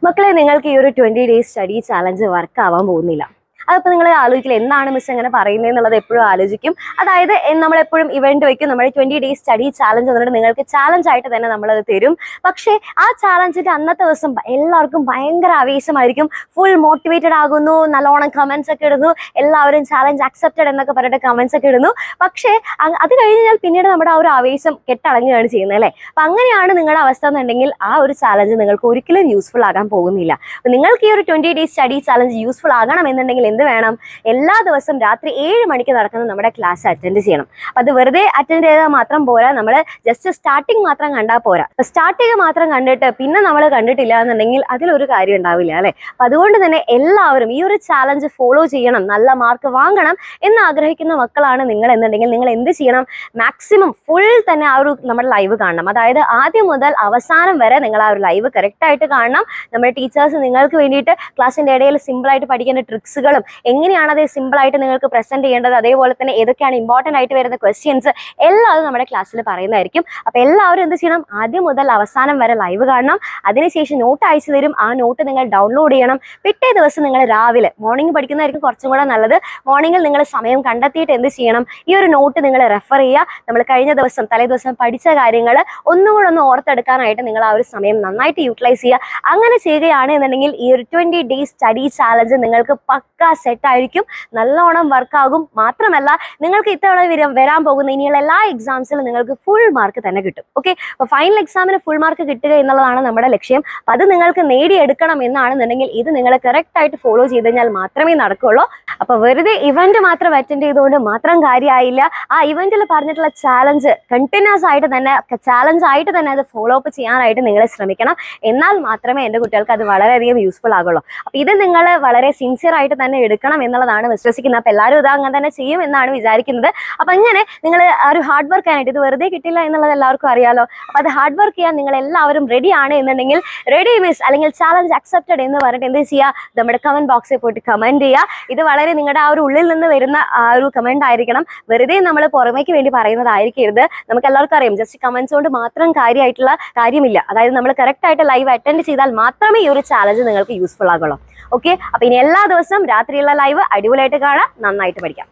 മക്കളെ, നിങ്ങൾക്ക് ഈ ഒരു 20 ഡേയ്സ് സ്റ്റഡി ചാലഞ്ച് വർക്ക് ആവാൻ പോകുന്നില്ല. അതിപ്പോൾ നിങ്ങൾ ആലോചിക്കില്ല, എന്താണ് മിസ് എങ്ങനെ പറയുന്നത് എന്നുള്ളത് എപ്പോഴും ആലോചിക്കും. അതായത് നമ്മളെപ്പോഴും ഇവന്റ് വയ്ക്കും, നമ്മുടെ 20 ഡേയ്സ് സ്റ്റഡി ചാലഞ്ച് എന്നിട്ട് നിങ്ങൾക്ക് ചാലഞ്ച് ആയിട്ട് തന്നെ നമ്മളത് തരും. പക്ഷേ ആ ചാലഞ്ചിന്റെ അന്നത്തെ ദിവസം എല്ലാവർക്കും ഭയങ്കര ആവേശമായിരിക്കും, ഫുൾ മോട്ടിവേറ്റഡ് ആകുന്നു, നല്ലോണം കമന്റ്സ് ഒക്കെ ഇടുന്നു, എല്ലാവരും ചാലഞ്ച് അക്സെപ്റ്റഡ് എന്നൊക്കെ പറഞ്ഞിട്ട് കമന്റ്സ് ഒക്കെ ഇടുന്നു. പക്ഷേ അത് കഴിഞ്ഞാൽ പിന്നീട് നമ്മുടെ ആ ഒരു ആവേശം കെട്ടടങ്ങുകയാണ് ചെയ്യുന്നത്, അല്ലേ? അപ്പം അങ്ങനെയാണ് നിങ്ങളുടെ അവസ്ഥ എന്നുണ്ടെങ്കിൽ ആ ഒരു ചാലഞ്ച് നിങ്ങൾക്ക് ഒരിക്കലും യൂസ്ഫുൾ ആകാൻ പോകുന്നില്ല. അപ്പം നിങ്ങൾക്ക് ഈ ഒരു 20 ഡേയ്സ് സ്റ്റഡി ചാലഞ്ച് യൂസ്ഫുൾ ആകണം എന്നുണ്ടെങ്കിൽ എന്ത് വേണം? എല്ലാ ദിവസവും രാത്രി 7 മണിക്ക് നടക്കുന്ന നമ്മുടെ ക്ലാസ് അറ്റൻഡ് ചെയ്യണം. അപ്പം അത് വെറുതെ അറ്റൻഡ് ചെയ്താൽ മാത്രം പോരാ, നമ്മൾ ജസ്റ്റ് സ്റ്റാർട്ടിങ് മാത്രം കണ്ടാൽ പോരാ. സ്റ്റാർട്ടിങ് മാത്രം കണ്ടിട്ട് പിന്നെ നമ്മൾ കണ്ടിട്ടില്ല എന്നുണ്ടെങ്കിൽ അതിലൊരു കാര്യം ഉണ്ടാവില്ല, അല്ലെ? അപ്പം അതുകൊണ്ട് തന്നെ എല്ലാവരും ഈ ഒരു ചാലഞ്ച് ഫോളോ ചെയ്യണം, നല്ല മാർക്ക് വാങ്ങണം എന്ന് ആഗ്രഹിക്കുന്ന മക്കളാണ് നിങ്ങൾ എന്നുണ്ടെങ്കിൽ നിങ്ങൾ എന്ത് ചെയ്യണം? മാക്സിമം ഫുൾ തന്നെ ആ ഒരു നമ്മുടെ ലൈവ് കാണണം. അതായത് ആദ്യം മുതൽ അവസാനം വരെ നിങ്ങൾ ആ ഒരു ലൈവ് കറക്റ്റ് ആയിട്ട് കാണണം. നമ്മുടെ ടീച്ചേഴ്സ് നിങ്ങൾക്ക് വേണ്ടിയിട്ട് ക്ലാസ്സിന്റെ ഇടയിൽ സിമ്പിൾ ആയിട്ട് പഠിക്കേണ്ട ട്രിക്സുകളും എങ്ങനെയാണ് അത് സിമ്പിൾ ആയിട്ട് നിങ്ങൾക്ക് പ്രസന്റ് ചെയ്യേണ്ടത്, അതേപോലെ തന്നെ ഏതൊക്കെയാണ് ഇമ്പോർട്ടന്റ് ആയിട്ട് വരുന്ന ക്വസ്റ്റ്യൻസ് എല്ലാം അത് നമ്മുടെ ക്ലാസ്സിൽ പറയുന്നതായിരിക്കും. അപ്പൊ എല്ലാവരും എന്ത് ചെയ്യണം? ആദ്യം മുതൽ അവസാനം വരെ ലൈവ് കാണണം. അതിനുശേഷം നോട്ട് അയച്ചു തരും, ആ നോട്ട് നിങ്ങൾ ഡൗൺലോഡ് ചെയ്യണം. പിറ്റേ ദിവസം നിങ്ങൾ രാവിലെ മോർണിംഗ് പഠിക്കുന്നതായിരിക്കും കുറച്ചും കൂടെ നല്ലത്. മോർണിംഗിൽ നിങ്ങൾ സമയം കണ്ടെത്തിയിട്ട് എന്ത് ചെയ്യണം? ഈ ഒരു നോട്ട് നിങ്ങൾ റെഫർ ചെയ്യുക. നമ്മൾ കഴിഞ്ഞ ദിവസം തലേ ദിവസം പഠിച്ച കാര്യങ്ങൾ ഒന്നുകൂടെ ഒന്ന് ഓർത്തെടുക്കാനായിട്ട് നിങ്ങൾ ആ ഒരു സമയം നന്നായിട്ട് യൂട്ടിലൈസ് ചെയ്യുക. അങ്ങനെ ചെയ്യുകയാണ് എന്നുണ്ടെങ്കിൽ ഈ ഒരു 20 ഡേയ്സ് സ്റ്റഡി ചാലഞ്ച് നിങ്ങൾക്ക് പക്കാ സെറ്റ് ആയിരിക്കും, നല്ലോണം വർക്കാകും. മാത്രമല്ല നിങ്ങൾക്ക് ഇത്തവണ വരാൻ പോകുന്ന ഇനിയുള്ള എല്ലാ എക്സാംസിലും നിങ്ങൾക്ക് ഫുൾ മാർക്ക് തന്നെ കിട്ടും. ഓക്കെ, അപ്പോൾ ഫൈനൽ എക്സാമിന് ഫുൾ മാർക്ക് കിട്ടുക എന്നുള്ളതാണ് നമ്മുടെ ലക്ഷ്യം. അത് നിങ്ങൾക്ക് നേടിയെടുക്കണം എന്നാണെന്നുണ്ടെങ്കിൽ ഇത് നിങ്ങൾ കറക്റ്റ് ആയിട്ട് ഫോളോ ചെയ്ത് കഴിഞ്ഞാൽ മാത്രമേ നടക്കുള്ളൂ. അപ്പൊ വെറുതെ ഇവന്റ് മാത്രം അറ്റൻഡ് ചെയ്തുകൊണ്ട് മാത്രം കാര്യമായില്ല. ആ ഇവന്റിൽ പറഞ്ഞിട്ടുള്ള ചാലഞ്ച് കണ്ടിന്യൂസ് ആയിട്ട് തന്നെ അത് ഫോളോ അപ്പ് ചെയ്യാനായിട്ട് നിങ്ങൾ ശ്രമിക്കണം. എന്നാൽ മാത്രമേ എൻ്റെ കുട്ടികൾക്ക് അത് വളരെയധികം യൂസ്ഫുൾ ആകുള്ളൂ. അപ്പൊ ഇത് നിങ്ങൾ വളരെ സിൻസിയർ ആയിട്ട് തന്നെ എടുക്കണം എന്നുള്ളതാണ് വിശ്വസിക്കുന്നത്. അപ്പൊ എല്ലാവരും ഇത് അങ്ങനെ തന്നെ ചെയ്യും എന്നാണ് വിചാരിക്കുന്നത്. അപ്പൊ അങ്ങനെ നിങ്ങൾ ആ ഒരു ഹാർഡ് വർക്ക് ആയിട്ട്, ഇത് വെറുതെ കിട്ടില്ല എന്നുള്ളത് എല്ലാവർക്കും അറിയാലോ. അപ്പൊ അത് ഹാർഡ് വർക്ക് ചെയ്യാൻ നിങ്ങൾ എല്ലാവരും റെഡി ആണ് എന്നുണ്ടെങ്കിൽ റെഡി മിസ് അല്ലെങ്കിൽ ചാലഞ്ച് അക്സെപ്റ്റഡ് എന്ന് പറഞ്ഞിട്ട് എന്ത് ചെയ്യുക? നമ്മുടെ കമന്റ് ബോക്സിൽ പോയിട്ട് കമന്റ് ചെയ്യുക. ഇത് വളരെ നിങ്ങളുടെ ആ ഒരു ഉള്ളിൽ നിന്ന് വരുന്ന ആ ഒരു കമന്റ് ആയിരിക്കണം, വെറുതെ നമ്മൾ പുറമേക്ക് വേണ്ടി പറയുന്നതായിരിക്കരുത്. നമുക്ക് എല്ലാവർക്കും അറിയാം, ജസ്റ്റ് കമന്റ്സ് കൊണ്ട് മാത്രം കാര്യമായിട്ടുള്ള കാര്യമില്ല. അതായത് നമ്മൾ കറക്റ്റ് ആയിട്ട് ലൈവ് അറ്റൻഡ് ചെയ്താൽ മാത്രമേ ഈ ഒരു ചാലഞ്ച് നിങ്ങൾക്ക് യൂസ്ഫുൾ ആകുള്ളൂ. ഓക്കെ, അപ്പൊ ഇനി എല്ലാ ദിവസവും രാത്രിയുള്ള ലൈവ് അടിപൊളിയായിട്ട് കാണാം, നന്നായിട്ട് പഠിക്കാം.